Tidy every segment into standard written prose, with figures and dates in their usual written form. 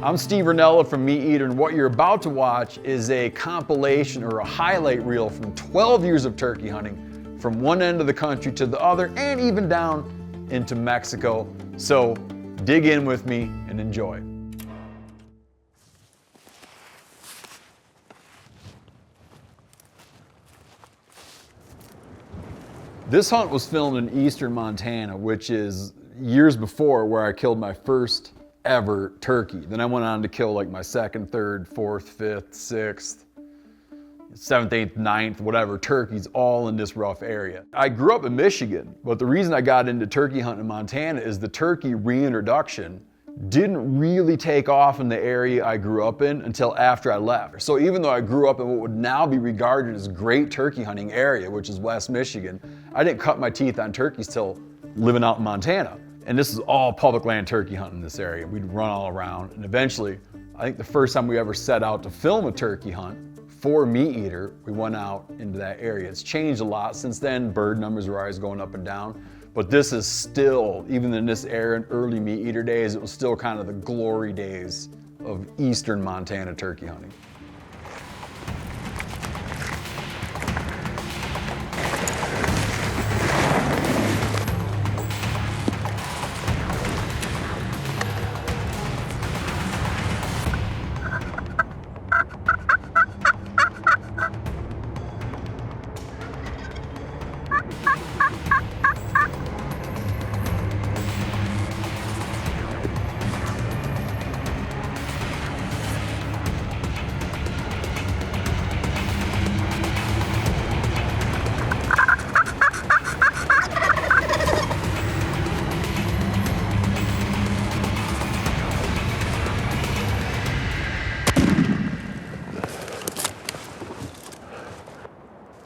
I'm Steven Rinella from MeatEater, and what you're about to watch is a compilation or a highlight reel from 12 years of turkey hunting, from one end of the country to the other, and even down into Mexico. So dig in with me and enjoy. This hunt was filmed in eastern Montana, which is years before where I killed my first ever turkey. Then I went on to kill like my second, third, fourth, fifth, sixth, seventh, eighth, ninth, whatever, turkeys all in this rough area. I grew up in Michigan, but the reason I got into turkey hunting in Montana is the turkey reintroduction didn't really take off in the area I grew up in until after I left. So even though I grew up in what would now be regarded as great turkey hunting area, which is West Michigan, I didn't cut my teeth on turkeys till living out in Montana. And this is all public land turkey hunting in this area. We'd run all around, and eventually, I think the first time we ever set out to film a turkey hunt for MeatEater, we went out into that area. It's changed a lot since then. Bird numbers are always going up and down, but this is still, even in this era, in early MeatEater days, it was still kind of the glory days of eastern Montana turkey hunting.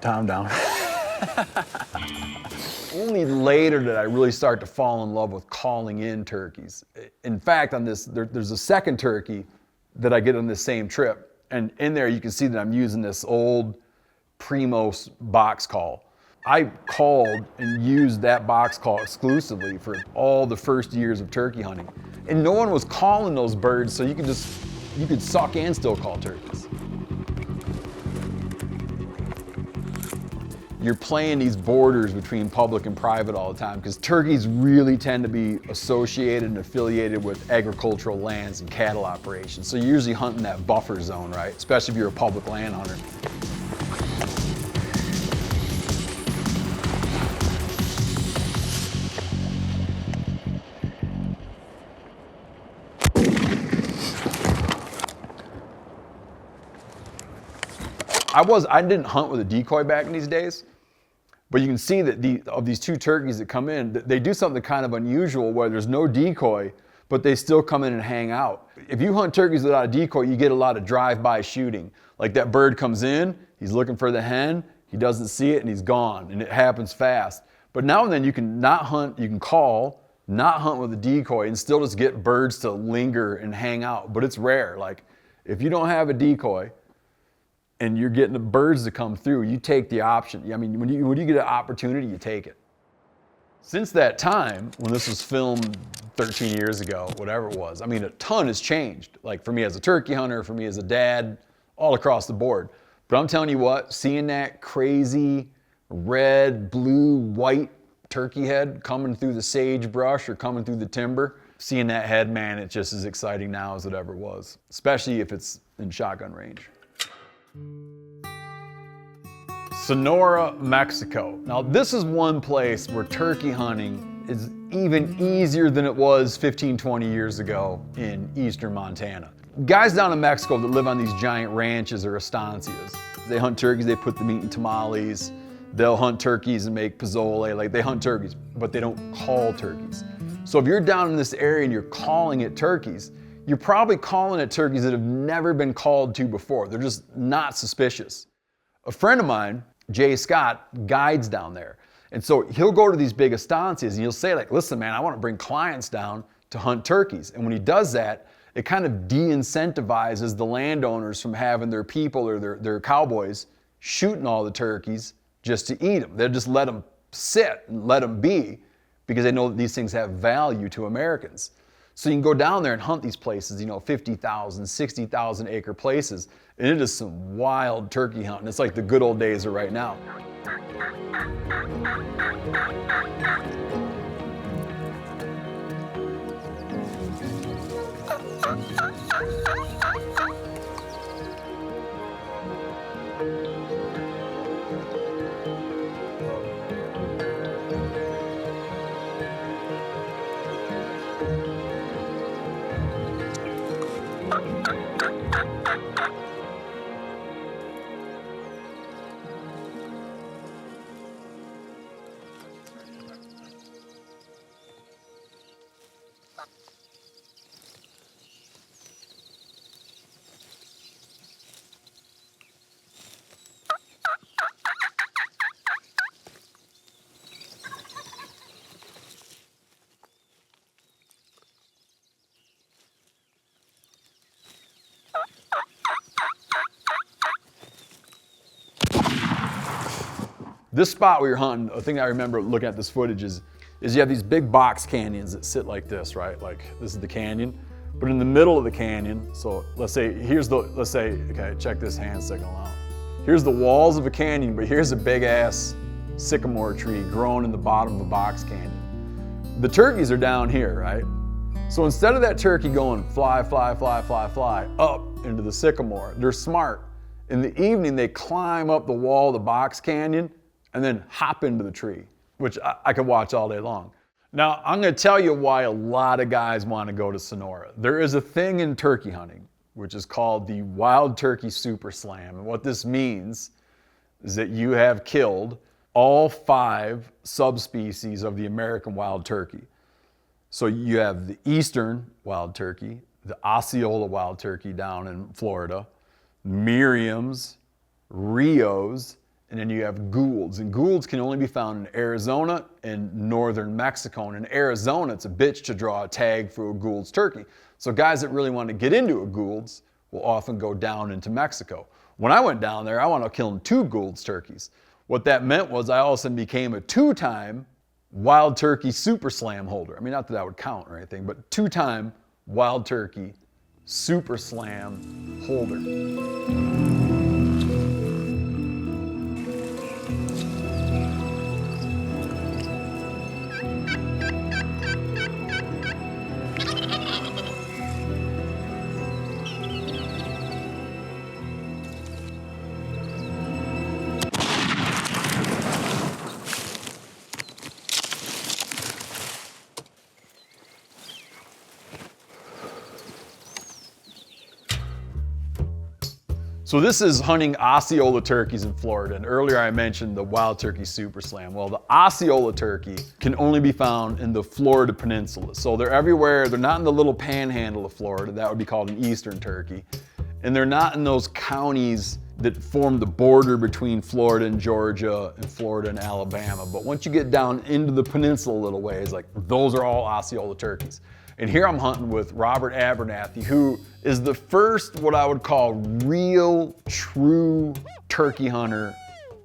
Calm down. Only later did I really start to fall in love with calling in turkeys. In fact, on this, there's a second turkey that I get on this same trip. And in there you can see that I'm using this old Primos box call. I called and used that box call exclusively for all the first years of turkey hunting. And no one was calling those birds, so you could suck and still call turkeys. You're playing these borders between public and private all the time because turkeys really tend to be associated and affiliated with agricultural lands and cattle operations. So you're usually hunting that buffer zone, right? Especially if you're a public land hunter. I didn't hunt with a decoy back in these days. But you can see that of these two turkeys that come in, they do something kind of unusual where there's no decoy, but they still come in and hang out. If you hunt turkeys without a decoy, you get a lot of drive-by shooting. Like that bird comes in, he's looking for the hen, he doesn't see it, and he's gone, and it happens fast. But now and then you can not hunt, you can call, not hunt with a decoy, and still just get birds to linger and hang out. But it's rare. Like if you don't have a decoy, and you're getting the birds to come through, you take the option. I mean, when you get an opportunity, you take it. Since that time, when this was filmed 13 years ago, whatever it was, I mean, a ton has changed. Like for me as a turkey hunter, for me as a dad, all across the board. But I'm telling you what, seeing that crazy red, blue, white turkey head coming through the sagebrush or coming through the timber, seeing that head, man, it's just as exciting now as it ever was, especially if it's in shotgun range. Sonora, Mexico. Now this is one place where turkey hunting is even easier than it was 15, 20 years ago in eastern Montana. Guys down in Mexico that live on these giant ranches or estancias, they hunt turkeys, they put the meat in tamales, they'll hunt turkeys and make pozole, like they hunt turkeys, but they don't call turkeys. So if you're down in this area and you're calling it turkeys, you're probably calling it turkeys that have never been called to before. They're just not suspicious. A friend of mine, Jay Scott, guides down there. And so he'll go to these big estancias and he'll say like, listen man, I want to bring clients down to hunt turkeys. And when he does that, it kind of de-incentivizes the landowners from having their people or their cowboys shooting all the turkeys just to eat them. They'll just let them sit and let them be because they know that these things have value to Americans. So you can go down there and hunt these places, you know, 50,000, 60,000 acre places. And it is some wild turkey hunting. It's like the good old days are right now. This spot where you're hunting, a thing I remember looking at this footage is you have these big box canyons that sit like this, right? Like this is the canyon, but in the middle of the canyon, so let's say, okay, check this hand signal out. Here's the walls of a canyon, but here's a big ass sycamore tree growing in the bottom of a box canyon. The turkeys are down here, right? So instead of that turkey going fly, fly, fly, fly, fly up into the sycamore, they're smart. In the evening, they climb up the wall of the box canyon and then hop into the tree, which I could watch all day long. Now, I'm gonna tell you why a lot of guys wanna go to Sonora. There is a thing in turkey hunting, which is called the Wild Turkey Super Slam. And what this means is that you have killed all 5 subspecies of the American wild turkey. So you have the eastern wild turkey, the Osceola wild turkey down in Florida, Merriam's, Rio's, and then you have Gould's. And Gould's can only be found in Arizona and northern Mexico. And in Arizona, it's a bitch to draw a tag for a Gould's turkey. So guys that really want to get into a Gould's will often go down into Mexico. When I went down there, I wound up killing 2 Gould's turkeys. What that meant was I all of a sudden became a 2-time wild turkey super slam holder. I mean, not that would count or anything, but 2-time wild turkey super slam holder. So this is hunting Osceola turkeys in Florida, and earlier I mentioned the Wild Turkey Super Slam. Well, the Osceola turkey can only be found in the Florida Peninsula. So they're everywhere. They're not in the little panhandle of Florida. That would be called an eastern turkey. And they're not in those counties that form the border between Florida and Georgia and Florida and Alabama. But once you get down into the peninsula a little ways, like those are all Osceola turkeys. And here I'm hunting with Robert Abernathy, who is the first, what I would call, real, true turkey hunter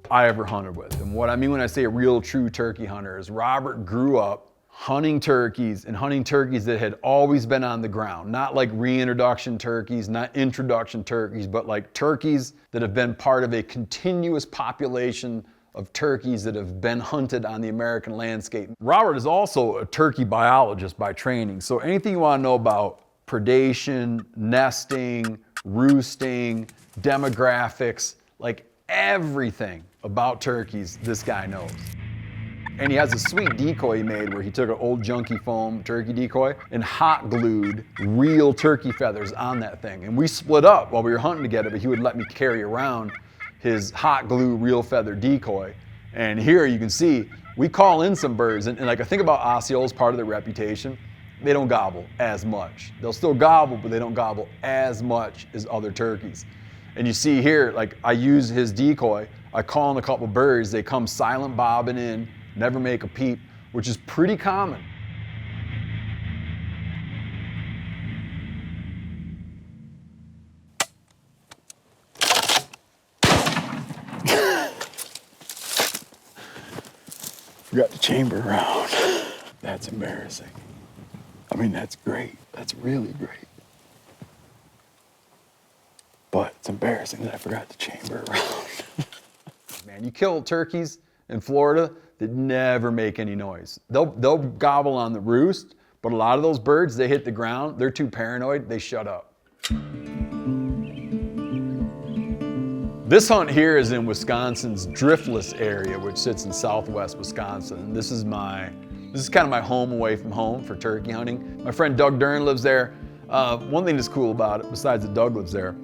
I ever hunted with. And what I mean when I say a real, true turkey hunter is Robert grew up hunting turkeys and hunting turkeys that had always been on the ground. Not like reintroduction turkeys, not introduction turkeys, but like turkeys that have been part of a continuous population of turkeys that have been hunted on the American landscape. Robert is also a turkey biologist by training. So anything you want to know about predation, nesting, roosting, demographics, like everything about turkeys, this guy knows. And he has a sweet decoy he made where he took an old junky foam turkey decoy and hot glued real turkey feathers on that thing. And we split up while we were hunting together, but he would let me carry around his hot glue real feather decoy. And here you can see, we call in some birds, and like I think about Osceola's part of their reputation, they don't gobble as much. They'll still gobble, but they don't gobble as much as other turkeys. And you see here, like I use his decoy, I call in a couple birds, they come silent bobbing in, never make a peep, which is pretty common. Forgot the chamber round. That's embarrassing. I'm mean, that's great. That's really great. But it's embarrassing that I forgot the chamber around. Man, you kill turkeys in Florida that never make any noise. They'll gobble on the roost, but a lot of those birds, they hit the ground, they're too paranoid, they shut up. This hunt here is in Wisconsin's Driftless area, which sits in southwest Wisconsin. This is kind of my home away from home for turkey hunting. My friend Doug Dern lives there. One thing that's cool about it, besides that Doug lives there,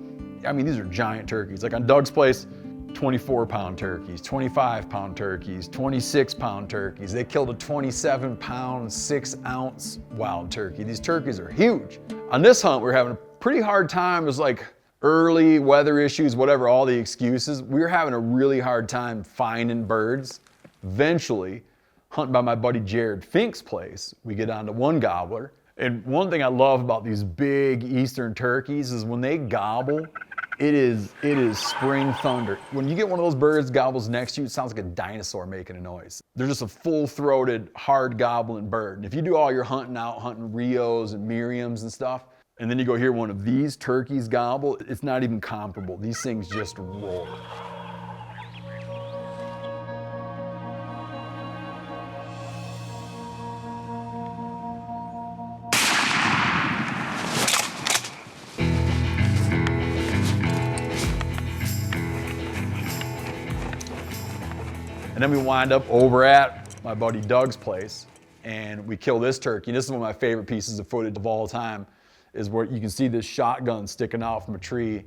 I mean, these are giant turkeys. Like on Doug's place, 24-pound turkeys, 25-pound turkeys, 26-pound turkeys. They killed a 27-pound, 6-ounce wild turkey. These turkeys are huge. On this hunt, we're having a pretty hard time. It was like early weather issues, whatever, all the excuses. We were having a really hard time finding birds. Eventually, hunting by my buddy Jared Fink's place, we get onto one gobbler. And one thing I love about these big eastern turkeys is when they gobble, it is spring thunder. When you get one of those birds gobbles next to you, it sounds like a dinosaur making a noise. They're just a full-throated, hard gobbling bird. And if you do all your hunting out, hunting Rios and Miriams and stuff, and then you go hear one of these turkeys gobble, it's not even comparable. These things just roar. And then we wind up over at my buddy Doug's place and we kill this turkey. This is one of my favorite pieces of footage of all time, is where you can see this shotgun sticking out from a tree,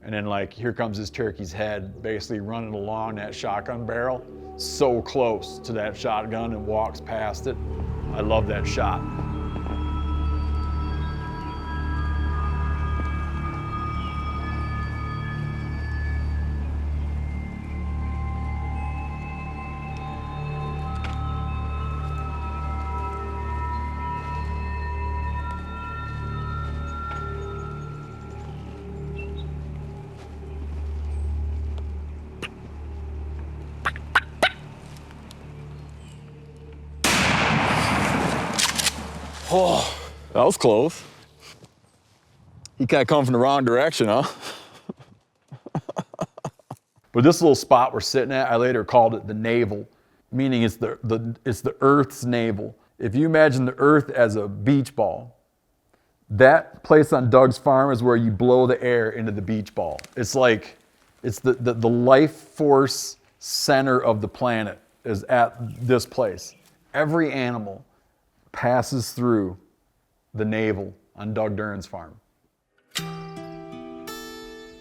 and then like here comes this turkey's head basically running along that shotgun barrel so close to that shotgun and walks past it. I love that shot. Oh, that was close. He kind of come from the wrong direction, huh? But this little spot we're sitting at, I later called it the navel, meaning it's the Earth's navel. If you imagine the Earth as a beach ball, that place on Doug's farm is where you blow the air into the beach ball. It's like, it's the life force center of the planet is at this place. Every animal passes through the navel on Doug Dern's farm.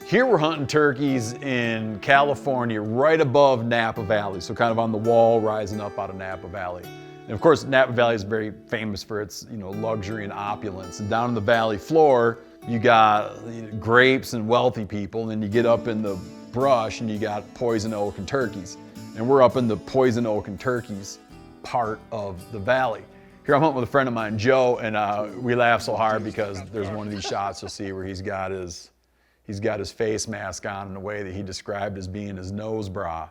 Here we're hunting turkeys in California, right above Napa Valley, so kind of on the wall rising up out of Napa Valley. And of course, Napa Valley is very famous for its, luxury and opulence. And down in the valley floor, you got grapes and wealthy people, and then you get up in the brush and you got poison oak and turkeys. And we're up in the poison oak and turkeys part of the valley. Here I'm hunting with a friend of mine, Joe, and we laugh so hard because there's one of these shots you'll see where he's got his face mask on in a way that he described as being his nose bra.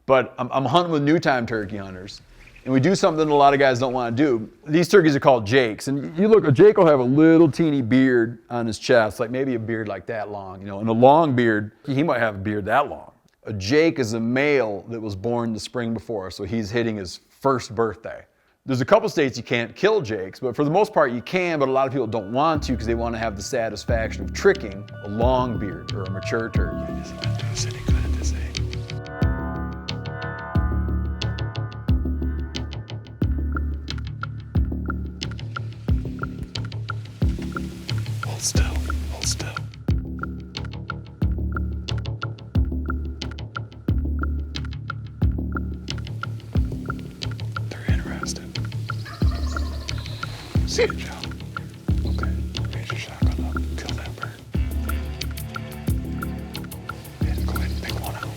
But I'm hunting with new time turkey hunters, and we do something that a lot of guys don't want to do. These turkeys are called jakes, and you look, a jake will have a little teeny beard on his chest, like maybe a beard like that long, and a long beard, he might have a beard that long. A jake is a male that was born the spring before, so he's hitting his first birthday. There's a couple states you can't kill jakes, but for the most part you can, but a lot of people don't want to because they want to have the satisfaction of tricking a long beard or a mature turkey. Hold still, hold still. They're interested. See it, Joe. Okay, raise your shotgun up, kill that bird. And go ahead and pick one out.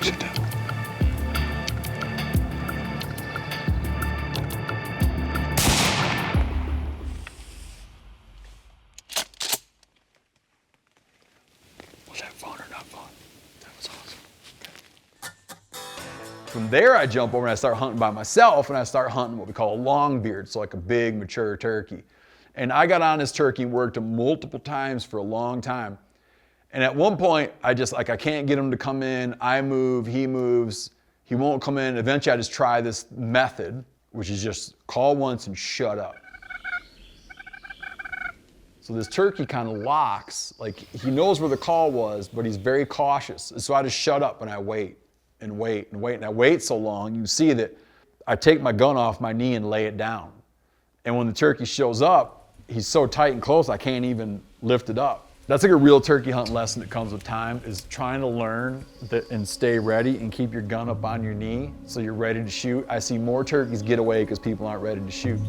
Here, do it. Sit down. Was that fun or not fun? That was awesome. From there, I jump over and I start hunting by myself, and I start hunting what we call a long beard, so like a big, mature turkey. And I got on this turkey and worked him multiple times for a long time. And at one point, I can't get him to come in. I move, he moves, he won't come in. Eventually, I just try this method, which is just call once and shut up. So this turkey kind of locks, like he knows where the call was, but he's very cautious. And so I just shut up and I wait and wait and wait. And I wait so long, you see that I take my gun off my knee and lay it down. And when the turkey shows up, he's so tight and close, I can't even lift it up. That's like a real turkey hunt lesson that comes with time, is trying to learn that and stay ready and keep your gun up on your knee so you're ready to shoot. I see more turkeys get away because people aren't ready to shoot.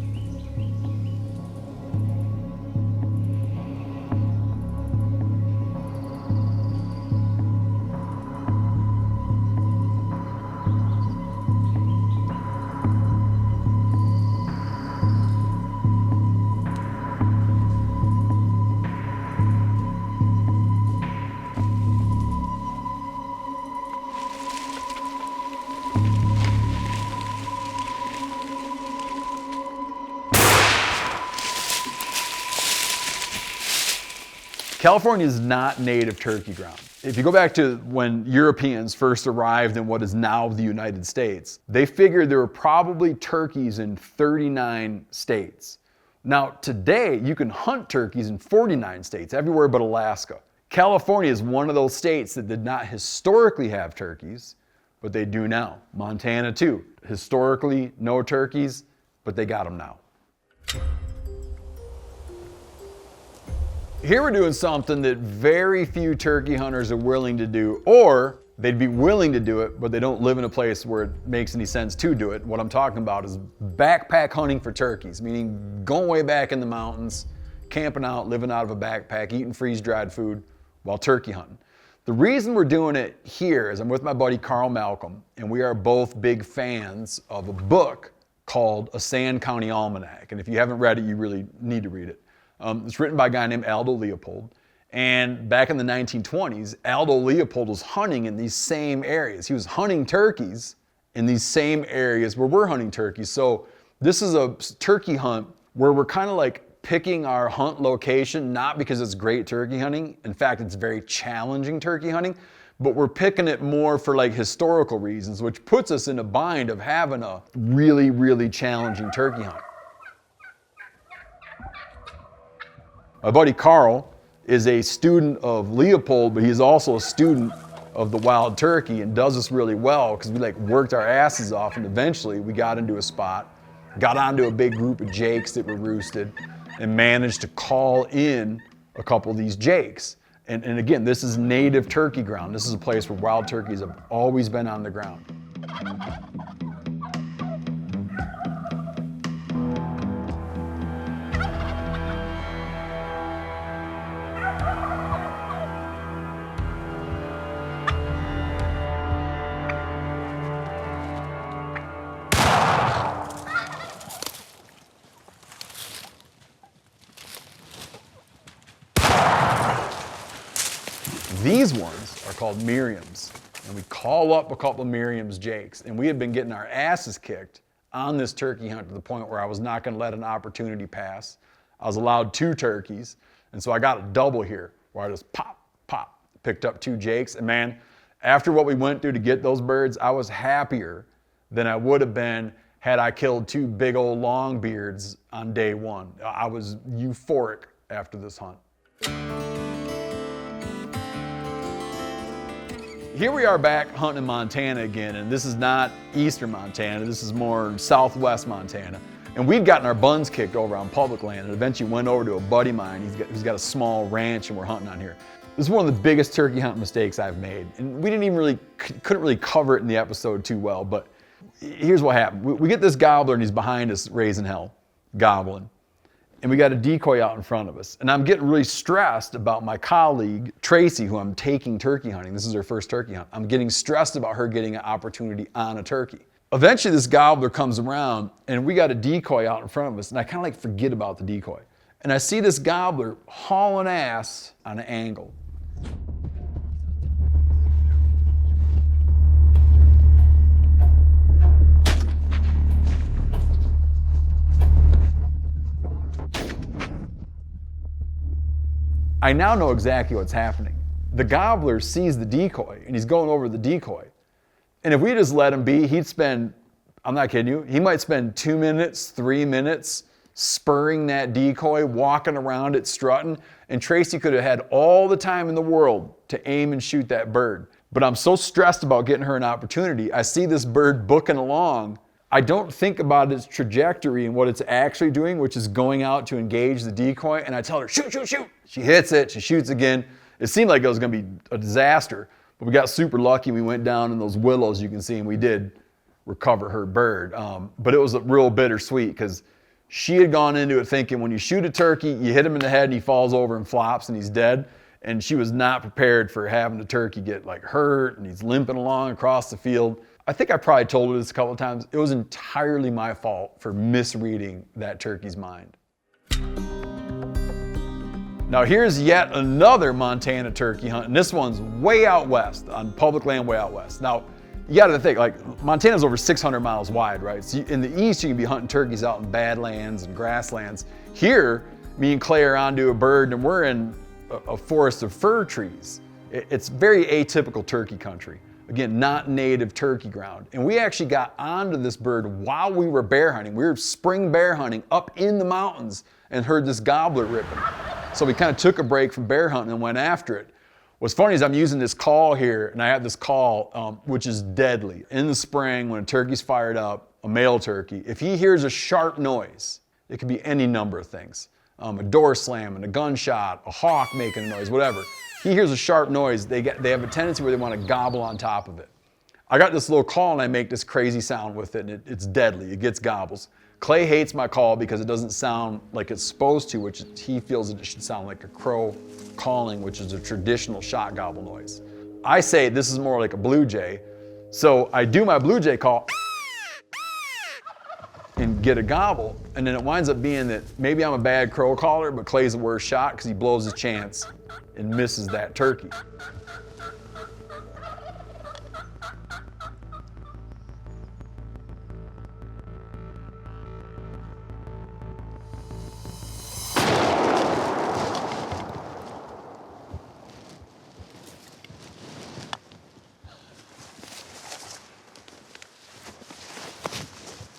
California is not native turkey ground. If you go back to when Europeans first arrived in what is now the United States, they figured there were probably turkeys in 39 states. Now today, you can hunt turkeys in 49 states, everywhere but Alaska. California is one of those states that did not historically have turkeys, but they do now. Montana too. Historically, no turkeys, but they got them now. Here we're doing something that very few turkey hunters are willing to do, or they'd be willing to do it, but they don't live in a place where it makes any sense to do it. What I'm talking about is backpack hunting for turkeys, meaning going way back in the mountains, camping out, living out of a backpack, eating freeze-dried food while turkey hunting. The reason we're doing it here is I'm with my buddy Carl Malcolm, and we are both big fans of a book called A Sand County Almanac. And if you haven't read it, you really need to read it. It's written by a guy named Aldo Leopold. And back in the 1920s, Aldo Leopold was hunting in these same areas. He was hunting turkeys in these same areas where we're hunting turkeys. So this is a turkey hunt where we're kind of like picking our hunt location, not because it's great turkey hunting. In fact, it's very challenging turkey hunting, but we're picking it more for like historical reasons, which puts us in a bind of having a really, really challenging turkey hunt. My buddy Carl is a student of Leopold, but he's also a student of the wild turkey and does this really well because we like worked our asses off, and eventually we got into a spot, got onto a big group of jakes that were roosted, and managed to call in a couple of these jakes. And again, this is native turkey ground. This is a place where wild turkeys have always been on the ground. These ones are called Miriams, and we call up a couple of Miriam's jakes, and we had been getting our asses kicked on this turkey hunt to the point where I was not going to let an opportunity pass. I was allowed 2 turkeys, and so I got a double here where I just pop, picked up 2 jakes, and man, after what we went through to get those birds, I was happier than I would have been had I killed 2 big old longbeards on day 1. I was euphoric after this hunt. Here we are back hunting in Montana again, and this is not eastern Montana, this is more southwest Montana. And we'd gotten our buns kicked over on public land and eventually went over to a buddy of mine. He's got a small ranch and we're hunting on here. This is one of the biggest turkey hunting mistakes I've made. And we couldn't really cover it in the episode too well, but here's what happened. We get this gobbler and he's behind us raising hell, gobbling. And we got a decoy out in front of us. And I'm getting really stressed about my colleague, Tracy, who I'm taking turkey hunting. This is her first turkey hunt. I'm getting stressed about her getting an opportunity on a turkey. Eventually this gobbler comes around and we got a decoy out in front of us, and I kind of like forget about the decoy. And I see this gobbler hauling ass on an angle. I now know exactly what's happening. The gobbler sees the decoy and he's going over the decoy. And if we just let him be, he'd spend, I'm not kidding you, he might spend 2 minutes, 3 minutes spurring that decoy, walking around it, strutting, and Tracy could have had all the time in the world to aim and shoot that bird. But I'm so stressed about getting her an opportunity. I see this bird booking along. I don't think about its trajectory and what it's actually doing, which is going out to engage the decoy, and I tell her, shoot, shoot, shoot. She hits it, she shoots again. It seemed like it was gonna be a disaster, but we got super lucky. We went down in those willows, you can see, and we did recover her bird. But it was real bittersweet because she had gone into it thinking when you shoot a turkey, you hit him in the head and he falls over and flops and he's dead. And she was not prepared for having the turkey get like hurt and he's limping along across the field. I think I probably told her this a couple of times. It was entirely my fault for misreading that turkey's mind. Now here's yet another Montana turkey hunt, and this one's way out west, on public land way out west. Now, you gotta think, like, Montana's over 600 miles wide, right? So in the east, you can be hunting turkeys out in badlands and grasslands. Here, me and Clay are onto a bird, and we're in a forest of fir trees. It's very atypical turkey country. Again, not native turkey ground. And we actually got onto this bird while we were bear hunting. We were spring bear hunting up in the mountains and heard this gobbler ripping. So we kind of took a break from bear hunting and went after it. What's funny is I'm using this call here, and I have this call, which is deadly. In the spring, when a turkey's fired up, a male turkey, if he hears a sharp noise, it could be any number of things. A door slamming, a gunshot, a hawk making a noise, whatever. He hears a sharp noise, they have a tendency where they want to gobble on top of it. I got this little call and I make this crazy sound with it, and it's deadly, it gets gobbles. Clay hates my call because it doesn't sound like it's supposed to, which he feels it should sound like a crow calling, which is a traditional shot gobble noise. I say this is more like a blue jay, so I do my blue jay call and get a gobble, and then it winds up being that maybe I'm a bad crow caller, but Clay's the worst shot because he blows his chance and misses that turkey.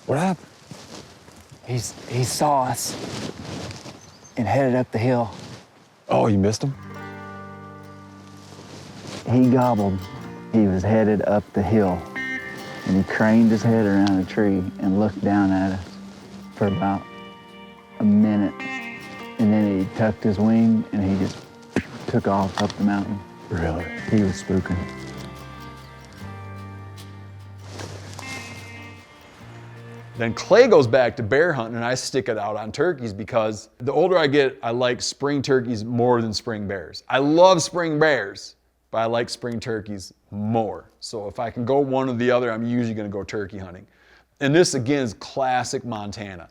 What happened? He saw us and headed up the hill. Oh, you missed him? He gobbled. He was headed up the hill, and he craned his head around a tree and looked down at us for about a minute, and then he tucked his wing and he just took off up the mountain. Really? He was spooking. Then Clay goes back to bear hunting and I stick it out on turkeys because the older I get, I like spring turkeys more than spring bears. I love spring bears, but I like spring turkeys more. So if I can go one or the other, I'm usually gonna go turkey hunting. And this again is classic Montana.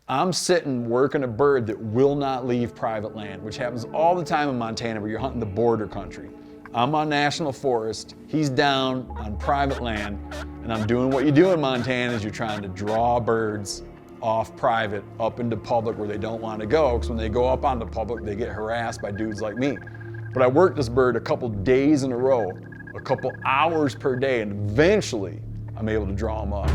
I'm sitting working a bird that will not leave private land, which happens all the time in Montana where you're hunting the border country. I'm on national forest, he's down on private land, and I'm doing what you do in Montana is you're trying to draw birds off private up into public where they don't want to go, because when they go up onto public, they get harassed by dudes like me. But I worked this bird a couple days in a row, a couple hours per day, and eventually I'm able to draw him up.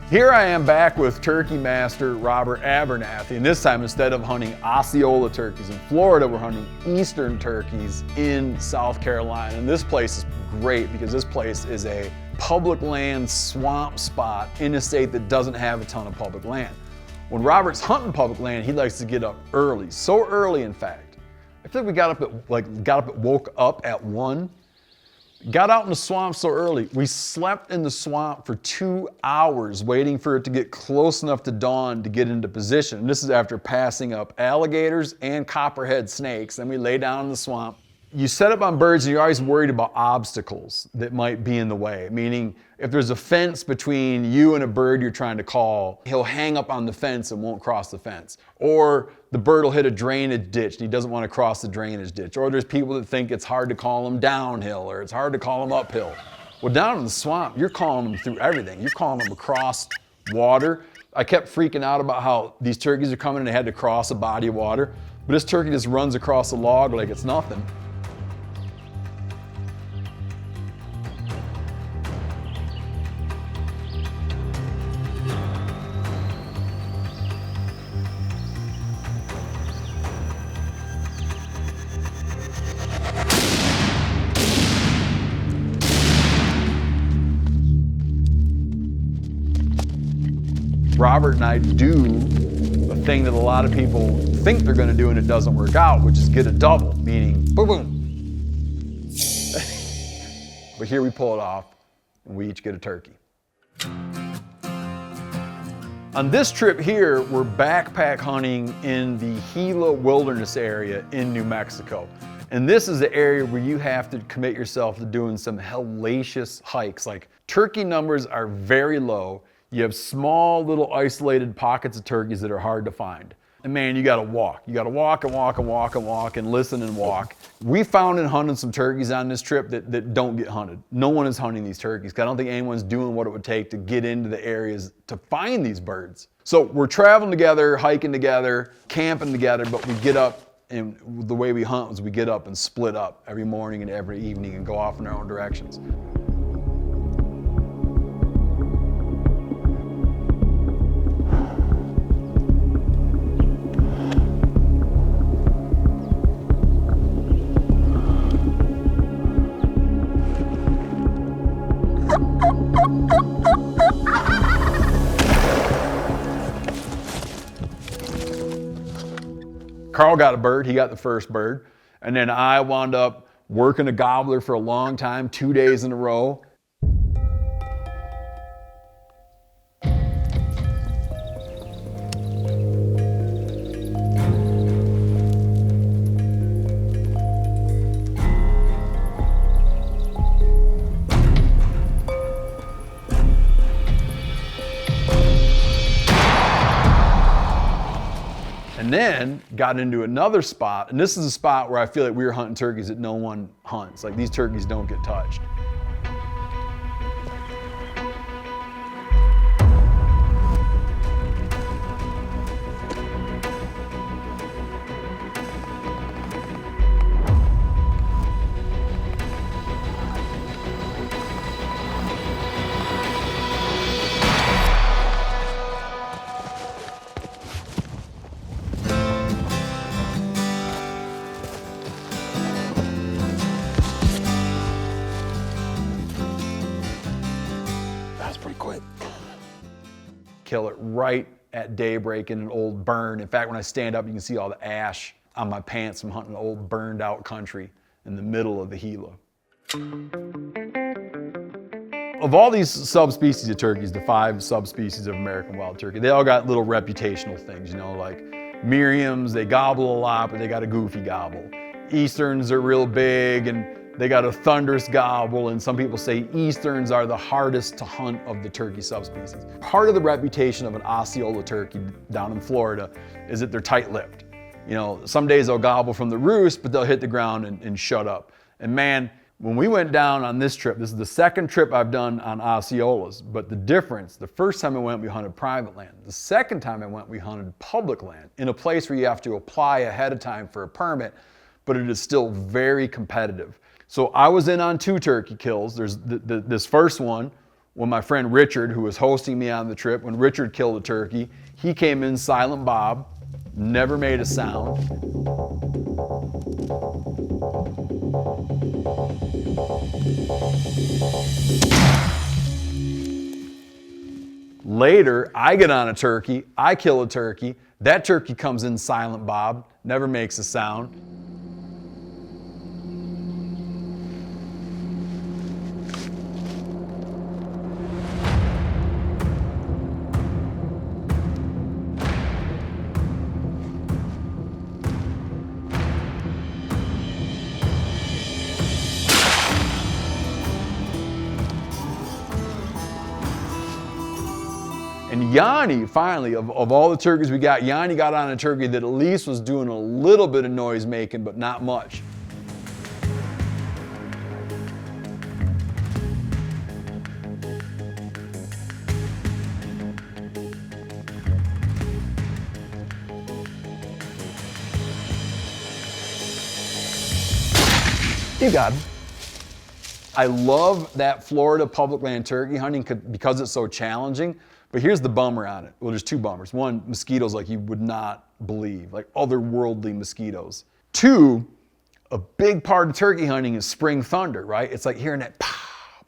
Here I am back with turkey master Robert Abernathy, and this time instead of hunting Osceola turkeys in Florida, we're hunting eastern turkeys in South Carolina. And this place is great because this place is a public land swamp spot in a state that doesn't have a ton of public land. When Robert's hunting public land, he likes to get up early, so early in fact. I feel like we woke up at 1. Got out in the swamp so early. We slept in the swamp for 2 hours waiting for it to get close enough to dawn to get into position. And this is after passing up alligators and copperhead snakes. Then we lay down in the swamp. You set up on birds and you're always worried about obstacles that might be in the way. Meaning if there's a fence between you and a bird you're trying to call, he'll hang up on the fence and won't cross the fence. Or the bird will hit a drainage ditch and he doesn't want to cross the drainage ditch. Or there's people that think it's hard to call them downhill or it's hard to call them uphill. Well, down in the swamp, you're calling them through everything. You're calling them across water. I kept freaking out about how these turkeys are coming and they had to cross a body of water. But this turkey just runs across a log like it's nothing. Robert and I do a thing that a lot of people think they're going to do and it doesn't work out, which is get a double, meaning boom, boom. But here we pull it off and we each get a turkey. On this trip here, we're backpack hunting in the Gila wilderness area in New Mexico. And this is the area where you have to commit yourself to doing some hellacious hikes. Like turkey numbers are very low. You have small little isolated pockets of turkeys that are hard to find. And man, you gotta walk. You gotta walk and walk and walk and walk and listen and walk. We found in hunting some turkeys on this trip that don't get hunted. No one is hunting these turkeys because I don't think anyone's doing what it would take to get into the areas to find these birds. So we're traveling together, hiking together, camping together, but we get up and the way we hunt is we get up and split up every morning and every evening and go off in our own directions. Carl got a bird, he got the first bird. And then I wound up working a gobbler for a long time, 2 days in a row. And then got into another spot, and this is a spot where I feel like we were hunting turkeys that no one hunts. Like these turkeys don't get touched. Kill it right at daybreak in an old burn. In fact, when I stand up, you can see all the ash on my pants from hunting old burned out country in the middle of the Gila. Of all these subspecies of turkeys, the 5 subspecies of American wild turkey, they all got little reputational things, you know, like Merriam's, they gobble a lot, but they got a goofy gobble. Easterns are real big and they got a thunderous gobble, and some people say Easterns are the hardest to hunt of the turkey subspecies. Part of the reputation of an Osceola turkey down in Florida is that they're tight-lipped. You know, some days they'll gobble from the roost, but they'll hit the ground and shut up. And man, when we went down on this trip, this is the second trip I've done on Osceolas, but the difference, the first time I went, we hunted private land. The second time I went, we hunted public land in a place where you have to apply ahead of time for a permit, but it is still very competitive. So I was in on 2 turkey kills. There's this first one when my friend Richard, who was hosting me on the trip, when Richard killed a turkey, he came in silent Bob, never made a sound. Later, I get on a turkey, I kill a turkey, that turkey comes in silent Bob, never makes a sound. And Yanni, finally, of all the turkeys we got, Yanni got on a turkey that at least was doing a little bit of noise making, but not much. You got him. I love that Florida public land turkey hunting because it's so challenging. But here's the bummer on it. Well, there's two bummers. One, mosquitoes like you would not believe, like otherworldly mosquitoes. Two, a big part of turkey hunting is spring thunder, right? It's like hearing that pow,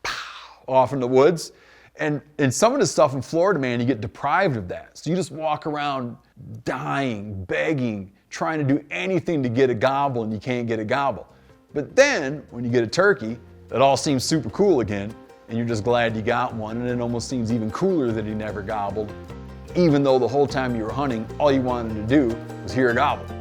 pow off in the woods. And some of the stuff in Florida, man, you get deprived of that. So you just walk around dying, begging, trying to do anything to get a gobble, and you can't get a gobble. But then when you get a turkey, it all seems super cool again, and you're just glad you got one, and it almost seems even cooler that he never gobbled, even though the whole time you were hunting, all you wanted to do was hear a gobble.